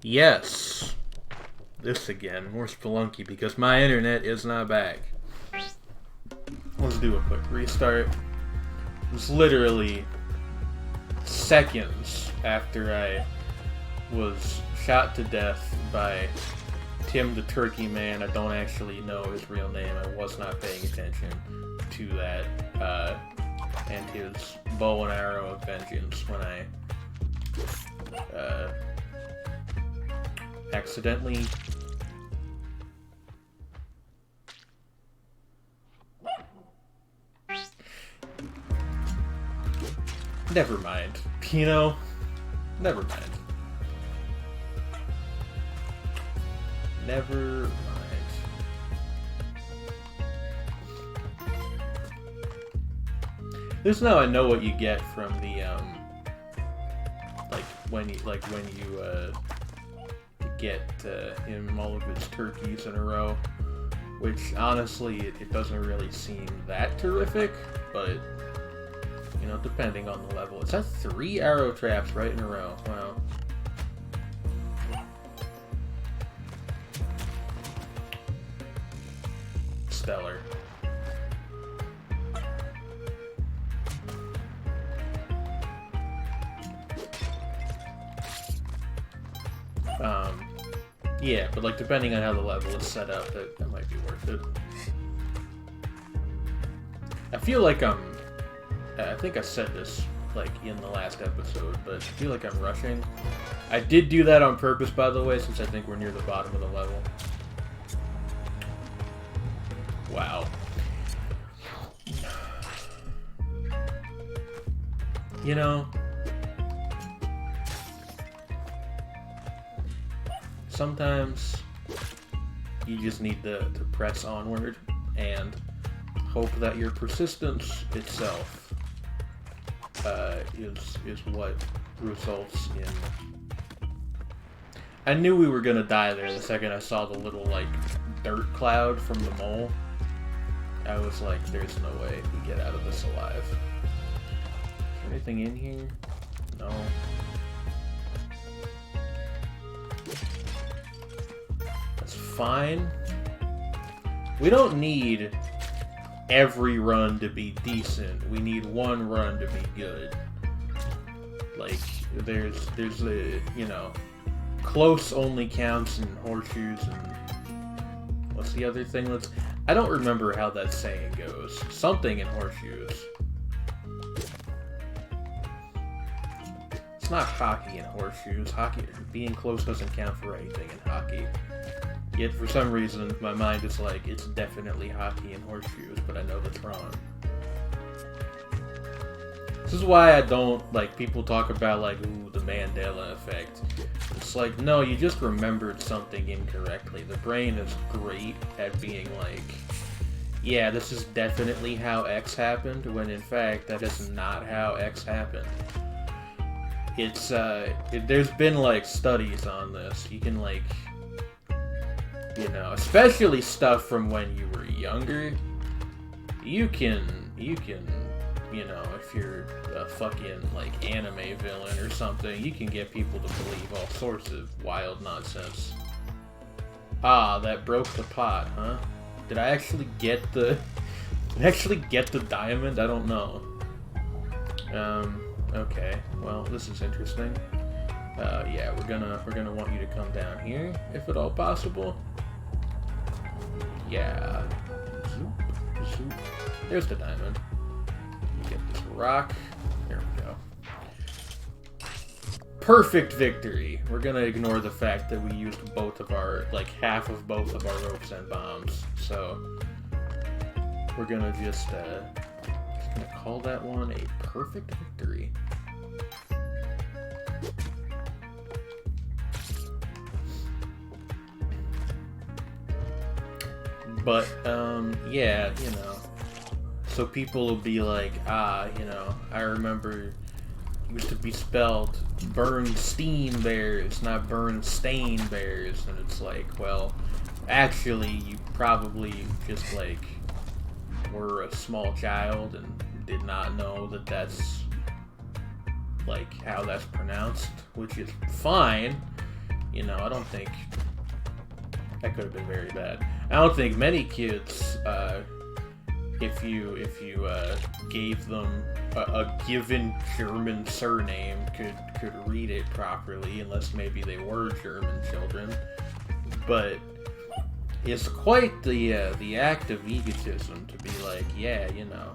Yes. This again. More Spelunky because my internet is not back. Let's do a quick restart. It was literally seconds after I was shot to death by Tim the Turkey Man. I don't actually know his real name. I was not paying attention to that. And his bow and arrow of vengeance when I accidentally never mind. You know? Never mind. Never mind. This now I know what you get from the when you get him all of his turkeys in a row, which honestly it doesn't really seem that terrific, but you know, depending on the level. It's that 3 arrow traps right in a row. Wow. Stellar. Yeah, but like depending on how the level is set up, that might be worth it. I feel like I think I said this like in the last episode, but I feel like I'm rushing. I did do that on purpose, by the way, since I think we're near the bottom of the level. Wow. You know, sometimes you just need to press onward and hope that your persistence itself is what results in... I knew we were gonna die there the second I saw the little, like, dirt cloud from the mole. I was like, there's no way we get out of this alive. Is there anything in here? No. That's fine. We don't need every run to be decent. We need one run to be good. Like, there's a, you know, close only counts in horseshoes and what's the other thing? I don't remember how that saying goes. Something in horseshoes. It's not hockey in horseshoes. Hockey, being close doesn't count for anything in hockey. Yet for some reason, my mind is like, it's definitely hockey and horseshoes, but I know that's wrong. This is why I don't, like, people talk about, like, ooh, the Mandela effect. It's like, no, you just remembered something incorrectly. The brain is great at being like, yeah, this is definitely how X happened, when in fact, that is not how X happened. It's, there's been, like, studies on this. You can, like... You know, especially stuff from when you were younger, you can, you know, if you're a fucking, like, anime villain or something, you can get people to believe all sorts of wild nonsense. Ah, that broke the pot, huh? Did I actually get the... Did I actually get the diamond? I don't know. Okay. Well, this is interesting. Yeah, we're gonna want you to come down here, if at all possible. Yeah. Zoop, zoop. There's the diamond. Get this rock. There we go. Perfect victory. We're gonna ignore the fact that we used both of our, like, half of both of our ropes and bombs. So, we're gonna just gonna call that one a perfect victory. But, yeah, you know, so people will be like, you know, I remember it used to be spelled Bernstein Bears, not Bernstein Bears, and it's like, well, actually, you probably just, like, were a small child and did not know that that's, like, how that's pronounced, which is fine. You know, I don't think that could have been very bad. I don't think many kids, if you gave them a given German surname, could read it properly, unless maybe they were German children. But it's quite the act of egotism to be like, yeah, you know,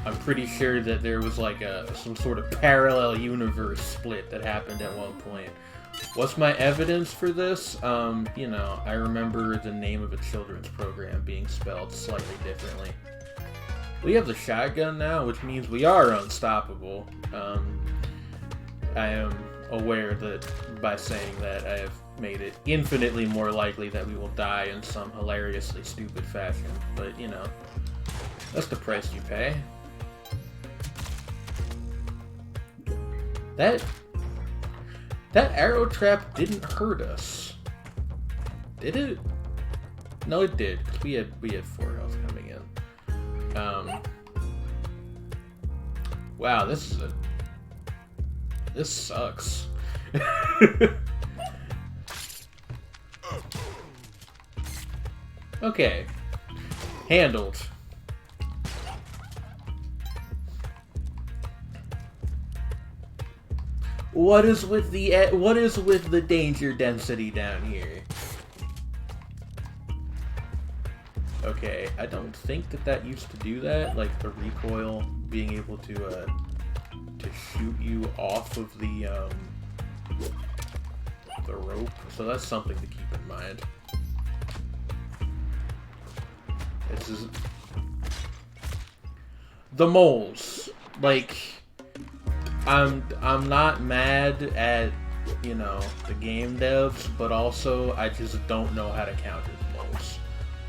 I'm pretty sure that there was like some sort of parallel universe split that happened at one point. What's my evidence for this? You know, I remember the name of a children's program being spelled slightly differently. We have the shotgun now, which means we are unstoppable. I am aware that by saying that, I have made it infinitely more likely that we will die in some hilariously stupid fashion. But, you know, that's the price you pay. That arrow trap didn't hurt us. Did it? No, it did. We had 4 health coming in. Wow, this sucks. Okay. Handled. What is with the danger density down here? Okay, I don't think that used to do that, like the recoil being able to shoot you off of the rope. So that's something to keep in mind. This is the moles. Like, I'm not mad at, you know, the game devs, but also I just don't know how to counter the moles.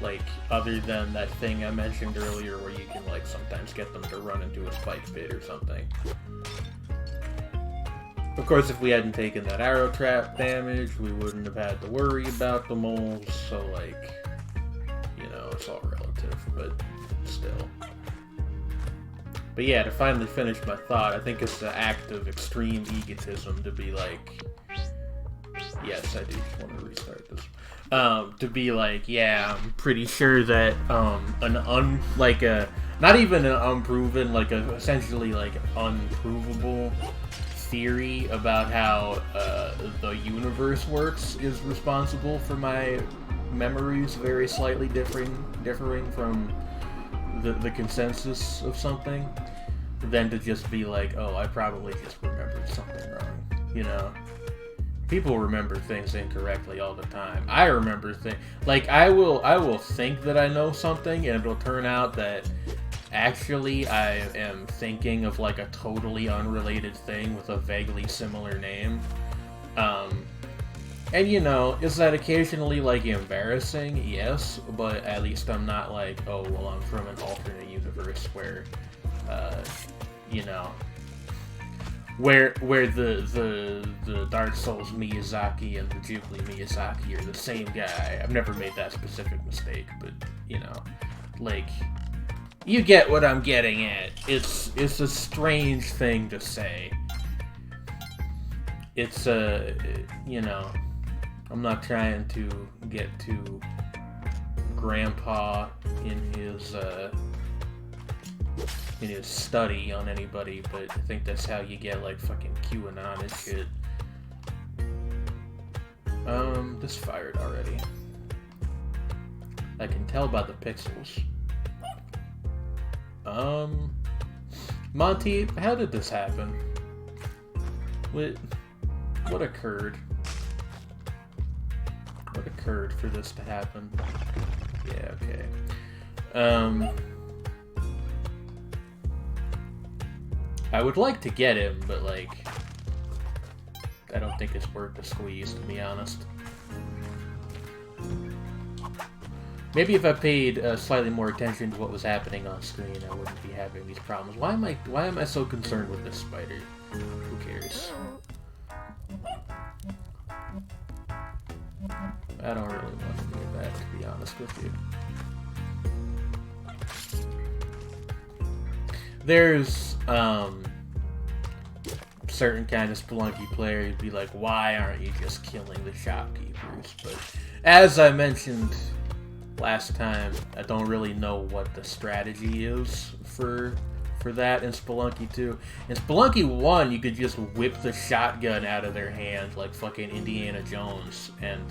Like, other than that thing I mentioned earlier where you can, like, sometimes get them to run into a spike pit or something. Of course, if we hadn't taken that arrow trap damage, we wouldn't have had to worry about the moles, so, like, you know, it's all relative, but still. But yeah, to finally finish my thought, I think it's the act of extreme egotism to be like, yes, I do want to restart this. To be like, yeah, I'm pretty sure that not even an unproven, like essentially like unprovable theory about how the universe works is responsible for my memories very slightly differing from the consensus of something, than to just be like, oh, I probably just remembered something wrong, you know? People remember things incorrectly all the time. I remember things, like, I will think that I know something, and it'll turn out that actually I am thinking of, like, a totally unrelated thing with a vaguely similar name. And, you know, is that occasionally, like, embarrassing? Yes, but at least I'm not like, oh, well, I'm from an alternate universe where, you know, where the Dark Souls Miyazaki and the Ghibli Miyazaki are the same guy. I've never made that specific mistake, but, you know, like, you get what I'm getting at. It's a strange thing to say. It's you know, I'm not trying to get too grandpa in his study on anybody, but I think that's how you get, like, fucking QAnon and shit. This fired already. I can tell by the pixels. Monty, how did this happen? What occurred? What occurred for this to happen? Yeah, okay. I would like to get him, but, like, I don't think it's worth the squeeze, to be honest. Maybe if I paid slightly more attention to what was happening on screen, I wouldn't be having these problems. Why am I so concerned with this spider? Who cares? I don't really want to do that, to be honest with you. There's certain kind of Spelunky player, you'd be like, why aren't you just killing the shopkeepers? But as I mentioned last time, I don't really know what the strategy is for that in Spelunky 2. In Spelunky 1, you could just whip the shotgun out of their hand like fucking Indiana Jones and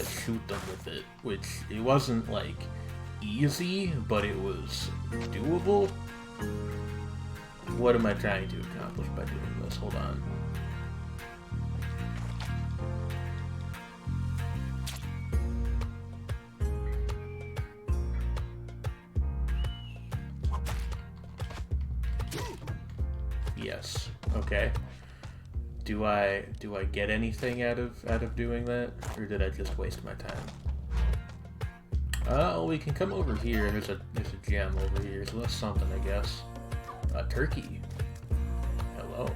shoot them with it, which it wasn't like easy, but it was doable. What am I trying to accomplish by doing this? Hold on. Yes. Okay. Do I get anything out of doing that, or did I just waste my time? We can come over here. There's a gem over here, so that's something, I guess. A turkey. Hello.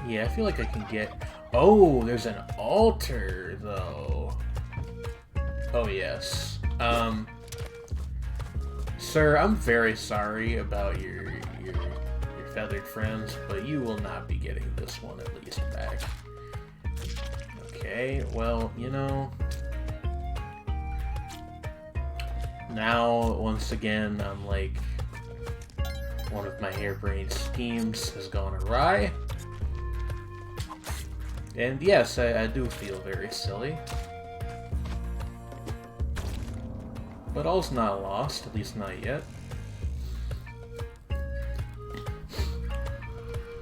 Yeah, I feel like I can get... Oh, there's an altar, though. Oh, yes. Sir, I'm very sorry about your feathered friends, but you will not be getting this one at least back. Okay, well, you know... Now, once again, I'm like... One of my harebrained schemes has gone awry. And yes, I do feel very silly. But all's not lost, at least not yet.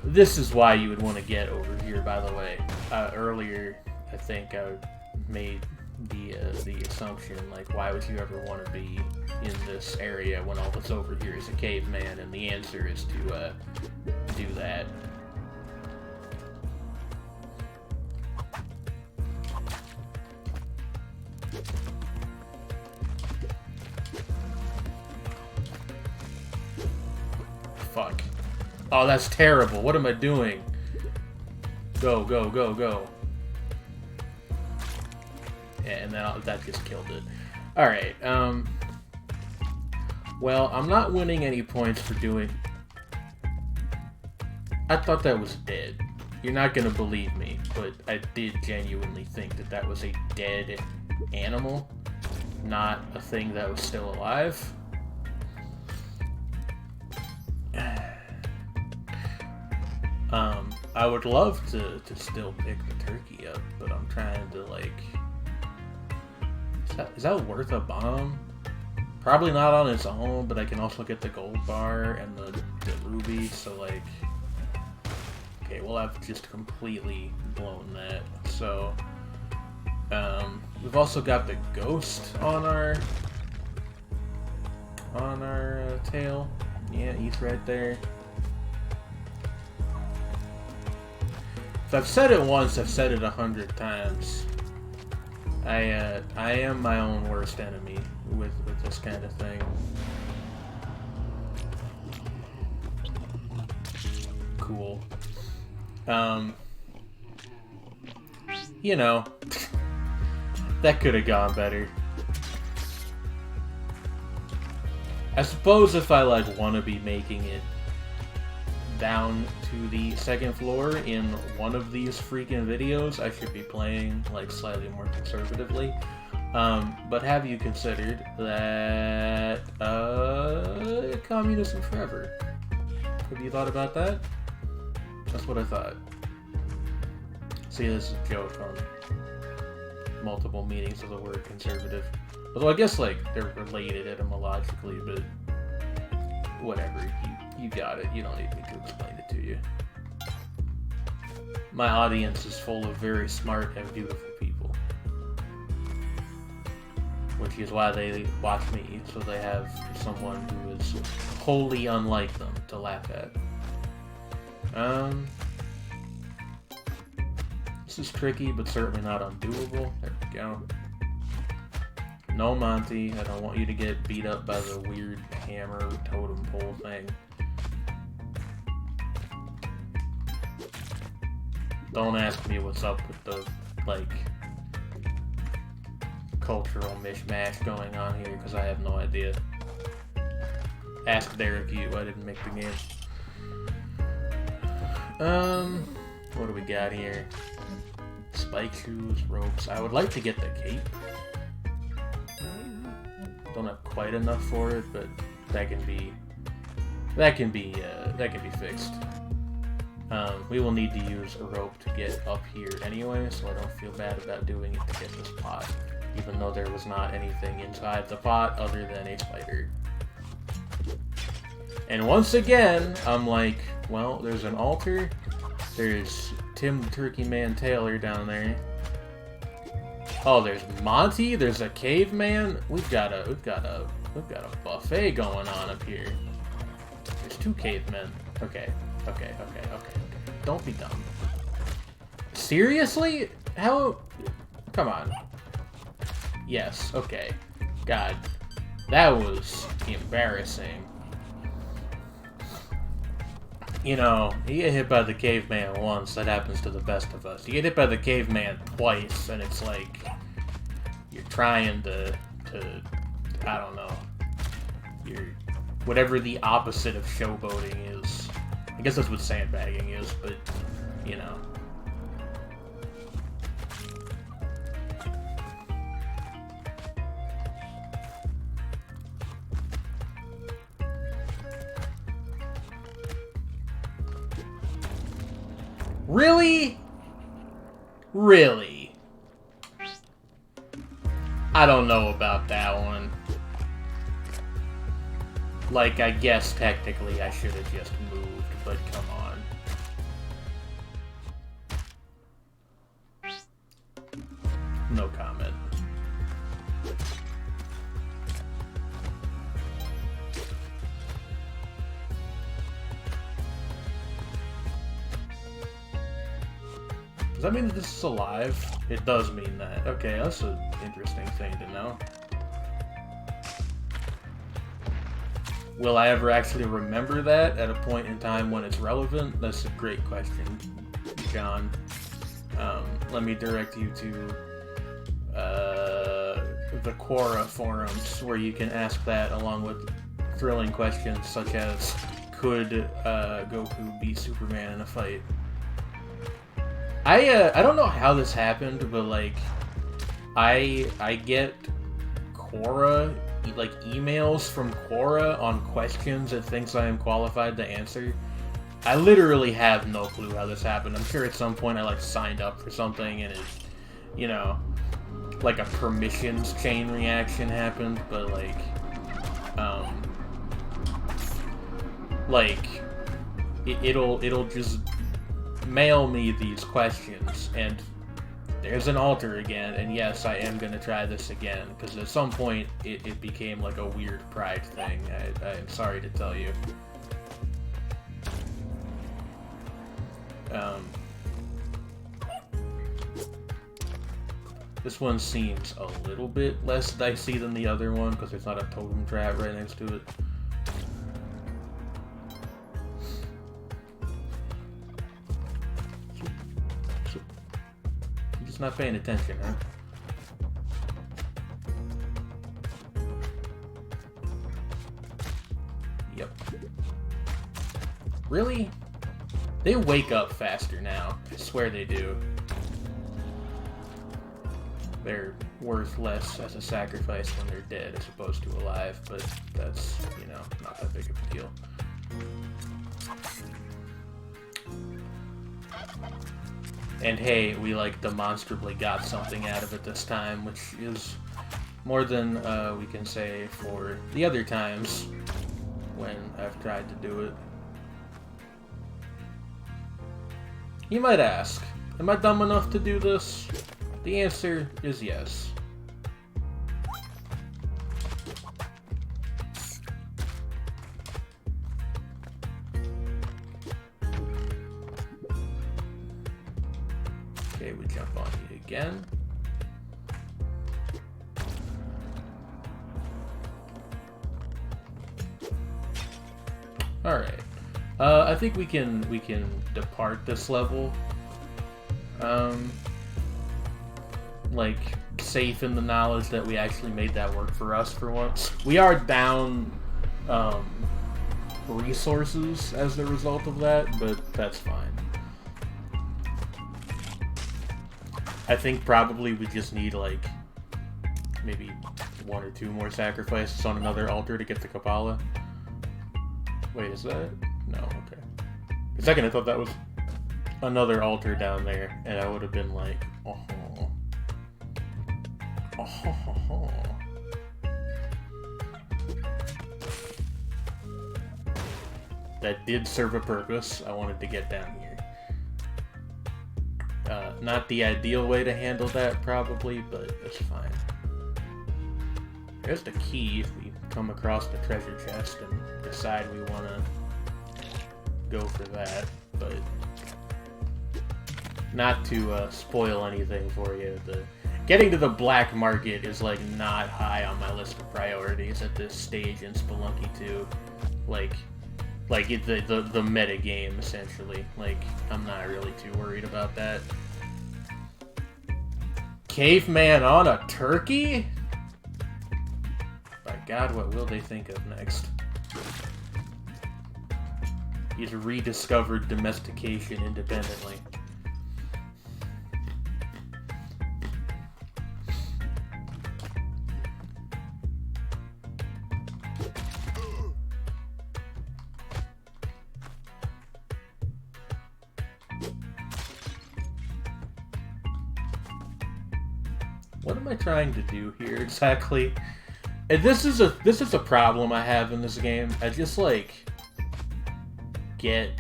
This is why you would want to get over here, by the way. Earlier, I think I made the assumption, like, why would you ever want to be in this area when all that's over here is a caveman? And the answer is to do that. Fuck. Oh, that's terrible. What am I doing? Go, go, go, go. Yeah, and then that just killed it. Alright, well, I'm not winning any points for doing... I thought that was dead. You're not gonna believe me, but I did genuinely think that that was a dead animal, not a thing that was still alive. I would love to still pick the turkey up, but I'm trying to, like... Is that worth a bomb? Probably not on its own, but I can also get the gold bar and the ruby, so, like... Okay, well, I've just completely blown that. So, we've also got the ghost on our tail. Yeah, he's right there. If I've said it once, I've said it 100 times. I am my own worst enemy with this kind of thing. Cool. You know, that could have gone better. I suppose if I, like, want to be making it down to the second floor in one of these freaking videos, I should be playing, like, slightly more conservatively. But have you considered that, communism forever? Have you thought about that? That's what I thought. See, this is a joke on multiple meanings of the word conservative. Although I guess, like, they're related etymologically, but whatever. You got it. You don't need me to explain it to you. My audience is full of very smart and beautiful people. Which is why they watch me, so they have someone who is wholly unlike them to laugh at. This is tricky, but certainly not undoable. There we go. No, Monty, I don't want you to get beat up by the weird hammer totem pole thing. Don't ask me what's up with the like, cultural mishmash going on here, because I have no idea. Ask Derek U, I didn't make the game. What do we got here? Spike shoes, ropes. I would like to get the cape. Don't have quite enough for it, but that can be fixed. We will need to use a rope to get up here anyway, so I don't feel bad about doing it to get this pot, even though there was not anything inside the pot other than a spider. And once again, I'm like, well, there's an altar. There's Tim the Turkey Man Taylor down there. Oh, there's Monty. There's a caveman. We've got a buffet going on up here. There's 2 cavemen. Okay. Don't be dumb. Seriously? How? Come on. Yes. Okay. God, that was embarrassing. You know, you get hit by the caveman once, that happens to the best of us. You get hit by the caveman twice, and it's like, you're trying to I don't know, whatever the opposite of showboating is. I guess that's what sandbagging is, but, you know. Really? Really? I don't know about that one. Like, I guess technically I should have just moved, but come on. No comment. Does that mean that this is alive? It does mean that. Okay, that's an interesting thing to know. Will I ever actually remember that at a point in time when it's relevant? That's a great question, John. Let me direct you to the Quora forums, where you can ask that along with thrilling questions such as, could Goku beat Superman in a fight? I don't know how this happened, but like, I get Quora, like, emails from Quora on questions it thinks I am qualified to answer. I literally have no clue how this happened. I'm sure at some point I, like, signed up for something and it, you know, like a permissions chain reaction happened, but it'll just mail me these questions, and there's an altar again, and yes, I am gonna try this again, because at some point it became like a weird pride thing. I'm sorry to tell you. This one seems a little bit less dicey than the other one, because there's not a totem trap right next to it. Not paying attention, huh? Yep. Really? They wake up faster now. I swear they do. They're worth less as a sacrifice when they're dead as opposed to alive, but that's, you know, not that big of a deal. And hey, we, like, demonstrably got something out of it this time, which is more than we can say for the other times when I've tried to do it. You might ask, am I dumb enough to do this? The answer is yes. Okay, we jump on you again. All right. I think we can depart this level. like, safe in the knowledge that we actually made that work for us for once. We are down resources as a result of that, but that's fine. I think probably we just need, like, maybe 1 or 2 more sacrifices on another altar to get the Kabbalah. Wait, is that? No, okay. For a second I thought that was another altar down there, and I would have been like, oh. Oh. That did serve a purpose. I wanted to get down here. Not the ideal way to handle that, probably, but it's fine. There's the key if we come across the treasure chest and decide we want to go for that, but not to spoil anything for you. Getting to the black market is, like, not high on my list of priorities at this stage in Spelunky 2. Like the meta game, essentially. Like, I'm not really too worried about that. Caveman on a turkey? By God, what will they think of next? He's rediscovered domestication independently. What am I trying to do here exactly? And this is a problem I have in this game. I just, like, get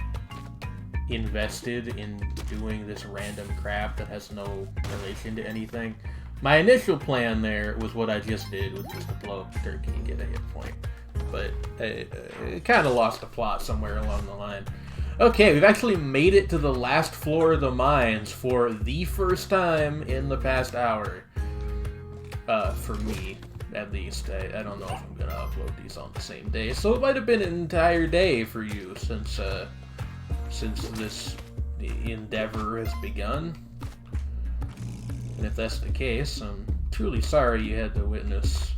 invested in doing this random crap that has no relation to anything. My initial plan there was what I just did, was just to blow up the turkey and get a hit point. But it kind of lost the plot somewhere along the line. Okay, we've actually made it to the last floor of the mines for the first time in the past hour. For me, at least. I don't know if I'm gonna upload these on the same day, so it might have been an entire day for you since this endeavor has begun. And if that's the case, I'm truly sorry you had to witness...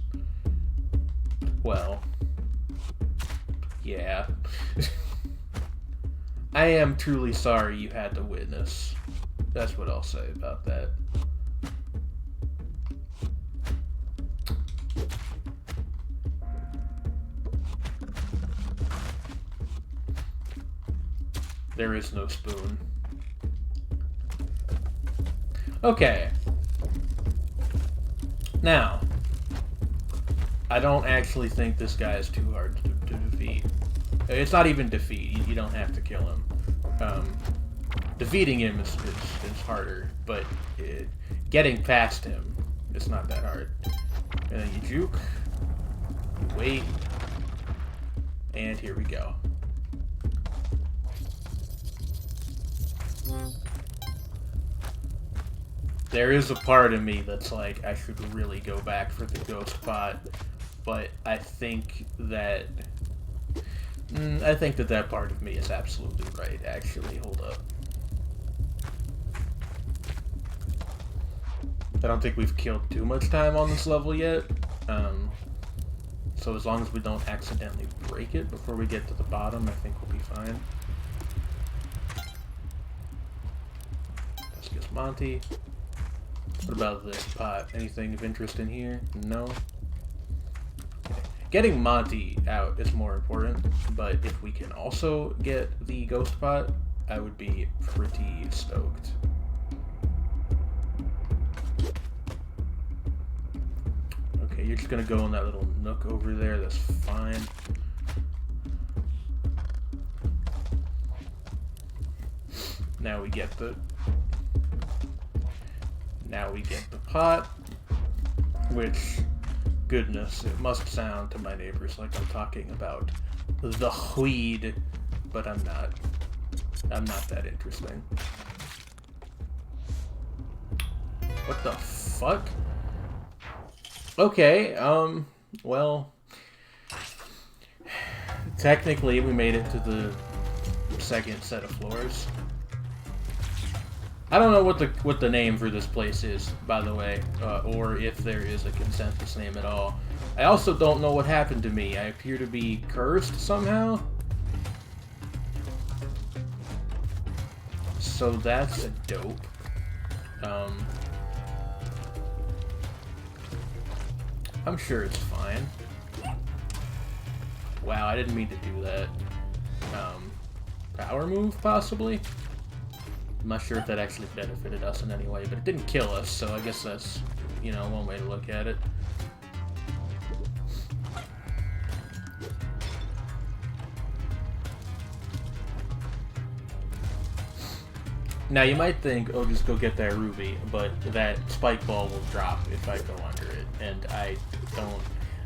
Well... Yeah. I am truly sorry you had to witness. That's what I'll say about that. There is no spoon. Okay. Now, I don't actually think this guy is too hard to defeat. It's not even defeat. You don't have to kill him. Defeating him is harder, but getting past him is not that hard. And then you juke, you wait, and here we go. There is a part of me that's like, I should really go back for the ghost pot, but I think that that part of me is absolutely right, actually. Hold up. I don't think we've killed too much time on this level yet, so as long as we don't accidentally break it before we get to the bottom, I think we'll be fine. Let's get Monty. What about this pot? Anything of interest in here? No? Okay. Getting Monty out is more important, but if we can also get the ghost pot, I would be pretty stoked. Okay, you're just gonna go in that little nook over there, that's fine. Now we get the pot, which, goodness, it must sound to my neighbors like I'm talking about the weed, but I'm not. I'm not that interesting. What the fuck? Okay, well, technically we made it to the second set of floors. I don't know what the name for this place is, by the way, or if there is a consensus name at all. I also don't know what happened to me. I appear to be cursed somehow. So that's a dope. I'm sure it's fine. Wow, I didn't mean to do that. Power move, possibly? I'm not sure if that actually benefited us in any way, but it didn't kill us, so I guess that's, you know, one way to look at it. Now, you might think, oh, just go get that ruby, but that spike ball will drop if I go under it, and I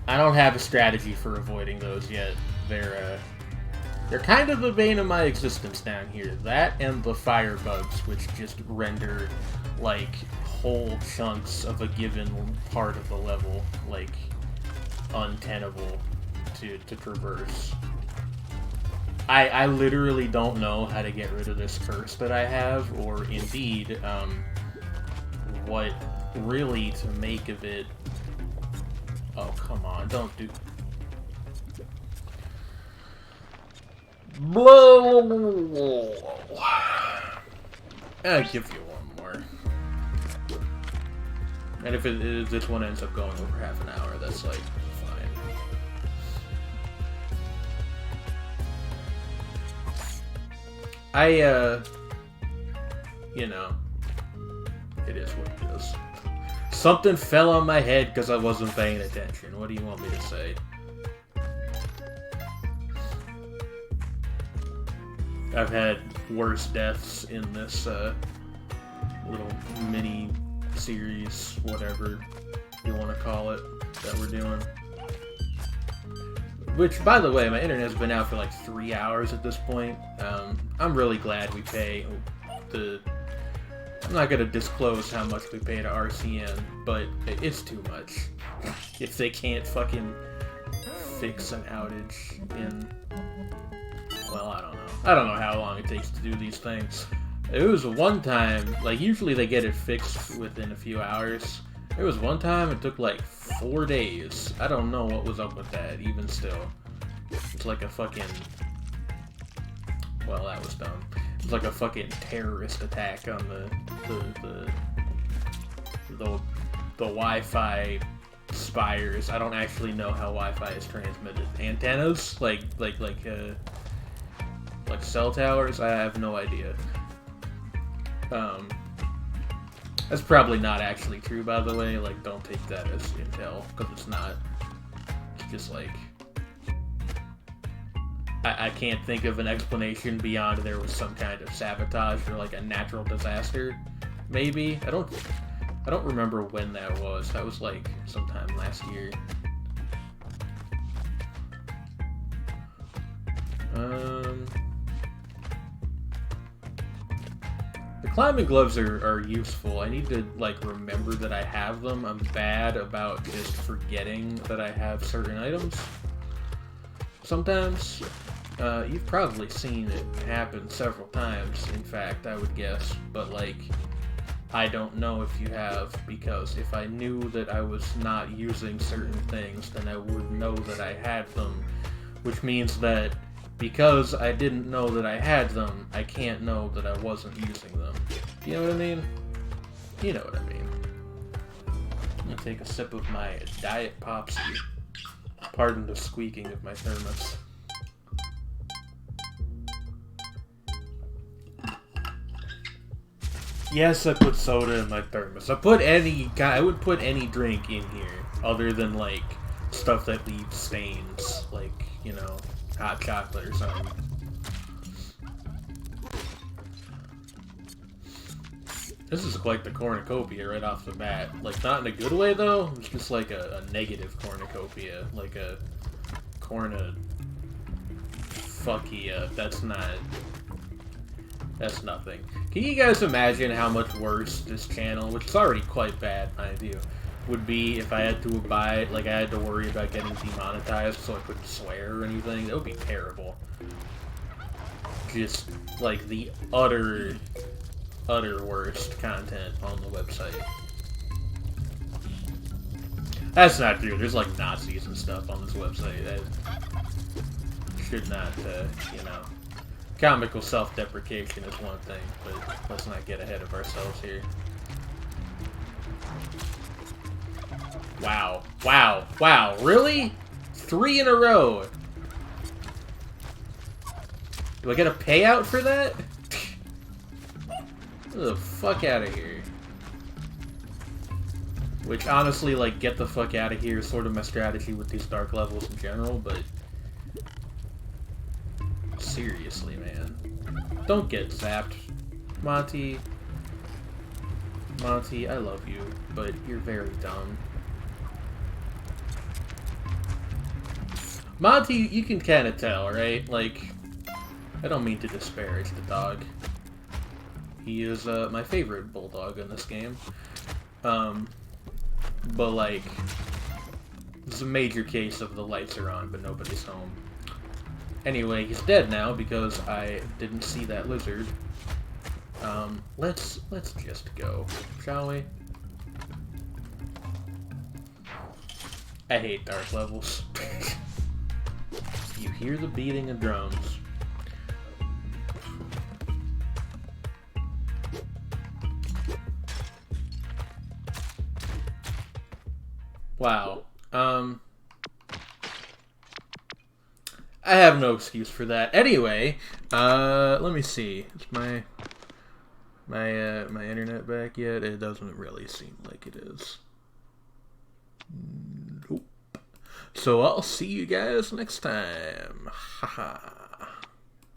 don't have a strategy for avoiding those yet. They're kind of the bane of my existence down here. That and the fire bugs, which just render, like, whole chunks of a given part of the level, like, untenable to traverse. I literally don't know how to get rid of this curse that I have, or indeed, what really to make of it. Oh, come on, don't do... I'll give you one more. And if this one ends up going over half an hour, that's, like, fine. You know, it is what it is. Something fell on my head because I wasn't paying attention. What do you want me to say? I've had worse deaths in this little mini series, whatever you want to call it, that we're doing. Which, by the way, my internet's been out for like 3 hours at this point. I'm really glad we pay the... I'm not going to disclose how much we pay to RCN, but it's too much. If they can't fucking fix an outage in... Well, I don't know. I don't know how long it takes to do these things. It was one time, like, usually they get it fixed within a few hours. There was one time it took like 4 days. I don't know what was up with that, even still. It's like a fucking... Well, that was dumb. It's like a fucking terrorist attack on the Wi-Fi spires. I don't actually know how Wi-Fi is transmitted. Antennas? Like cell towers? I have no idea. That's probably not actually true, by the way. Like, don't take that as intel, because it's not. It's just like... I can't think of an explanation beyond there was some kind of sabotage or, like, a natural disaster. Maybe? I don't remember when that was. That was, like, sometime last year. The climbing gloves are useful. I need to, like, remember that I have them. I'm bad about just forgetting that I have certain items. Sometimes. You've probably seen it happen several times, in fact, I would guess. But, like, I don't know if you have, because if I knew that I was not using certain things, then I would know that I had them. Which means that because I didn't know that I had them, I can't know that I wasn't using them. Do you know what I mean? You know what I mean. I'm gonna take a sip of my Diet Popsy. Pardon the squeaking of my thermos. Yes, I put soda in my thermos. I would put any drink in here, other than, like, stuff that leaves stains, like, you know, hot chocolate or something. This is quite the cornucopia right off the bat. Like, not in a good way, though. It's just like a negative cornucopia. Like a fuckia. That's nothing. Can you guys imagine how much worse this channel, which is already quite bad, mind you, would be if I had to abide, like, I had to worry about getting demonetized so I couldn't swear or anything? That would be terrible. Just, like, the utter utter worst content on the website. That's not true. There's like Nazis and stuff on this website. That should not, you know. Comical self-deprecation is one thing, but let's not get ahead of ourselves here. Wow. Wow. Wow. Really? 3 in a row. Do I get a payout for that? Get the fuck out of here. Which, honestly, like, get the fuck out of here is sort of my strategy with these dark levels in general, but... seriously, man. Don't get zapped. Monty. Monty, I love you, but you're very dumb. Monty, you can kind of tell, right? Like, I don't mean to disparage the dog. He is my favorite bulldog in this game. But like, it's a major case of the lights are on, but nobody's home. Anyway, he's dead now because I didn't see that lizard. Let's just go, shall we? I hate dark levels. You hear the beating of drums. Wow. I have no excuse for that. Anyway, let me see. Is my internet back yet? It doesn't really seem like it is. Nope. So I'll see you guys next time. Haha.